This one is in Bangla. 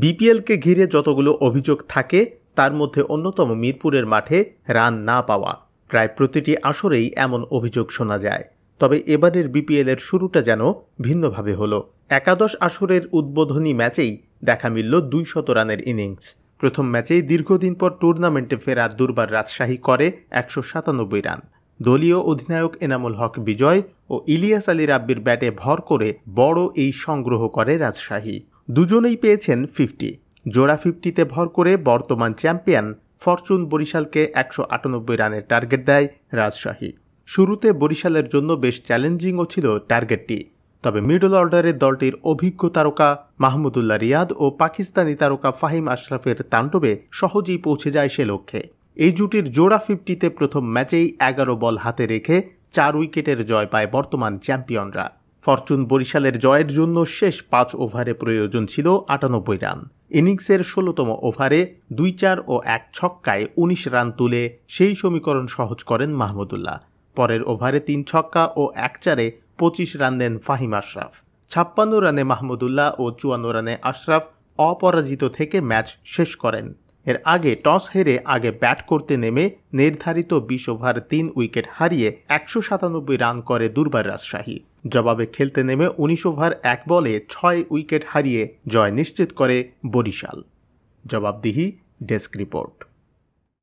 বিপিএলকে ঘিরে যতগুলো অভিযোগ থাকে তার মধ্যে অন্যতম মিরপুরের মাঠে রান না পাওয়া। প্রায় প্রতিটি আসরেই এমন অভিযোগ শোনা যায়। তবে এবারের বিপিএলের শুরুটা যেন ভিন্নভাবে হলো। একাদশ আসরের উদ্বোধনী ম্যাচেই দেখা মিলল 200 রানের ইনিংস। প্রথম ম্যাচেই দীর্ঘদিন পর টুর্নামেন্টে ফেরা দুর্বার রাজশাহী করে 197 রান। দলীয় অধিনায়ক এনামুল হক বিজয় ও ইলিয়াস আলী রাব্বির ব্যাটে ভর করে বড় এই সংগ্রহ করে রাজশাহী। দুজনেই পেয়েছেন 50। জোড়া 50তে ভর করে বর্তমান চ্যাম্পিয়ন ফরচুন বরিশালকে 198 রানের টার্গেট দেয় রাজশাহী। শুরুতে বরিশালের জন্য বেশ চ্যালেঞ্জিংও ছিল টার্গেটটি। তবে মিডল অর্ডারের দলটির অভিজ্ঞ তারকা মাহমুদুল্লাহ রিয়াদ ও পাকিস্তানি তারকা ফাহিম আশরাফের তাণ্ডবে সহজেই পৌঁছে যায় সে লক্ষ্যে। এই জুটির জোড়া 50তে প্রথম ম্যাচেই 11 বল হাতে রেখে 4 উইকেটের জয় পায় বর্তমান চ্যাম্পিয়নরা। ফরচুন বরিশালের জয়ের জন্য শেষ 5 ওভারে প্রয়োজন ছিল 98 রান। ইনিংসের 16তম ওভারে 2-4 ও 1 ছক্কায় 19 রান তুলে সেই সমীকরণ সহজ করেন মাহমুদুল্লাহ। পরের ওভারে 3 ছক্কা ও 1-4-এ 25 রান দেন ফাহিম আশরাফ। 56 রানে মাহমুদুল্লাহ ও 54 রানে আশরাফ অপরাজিত থেকে ম্যাচ শেষ করেন। এর আগে টস হেরে আগে ব্যাট করতে নেমে নির্ধারিত 20 ওভার 3 উইকেট হারিয়ে 197 রান করে দুর্বার রাজশাহী। জবাবে খেলতে নেমে 19 ওভার 1 বলে 6 উইকেট হারিয়ে জয় নিশ্চিত করে বরিশাল। জবাবদিহি ডেস্ক রিপোর্ট।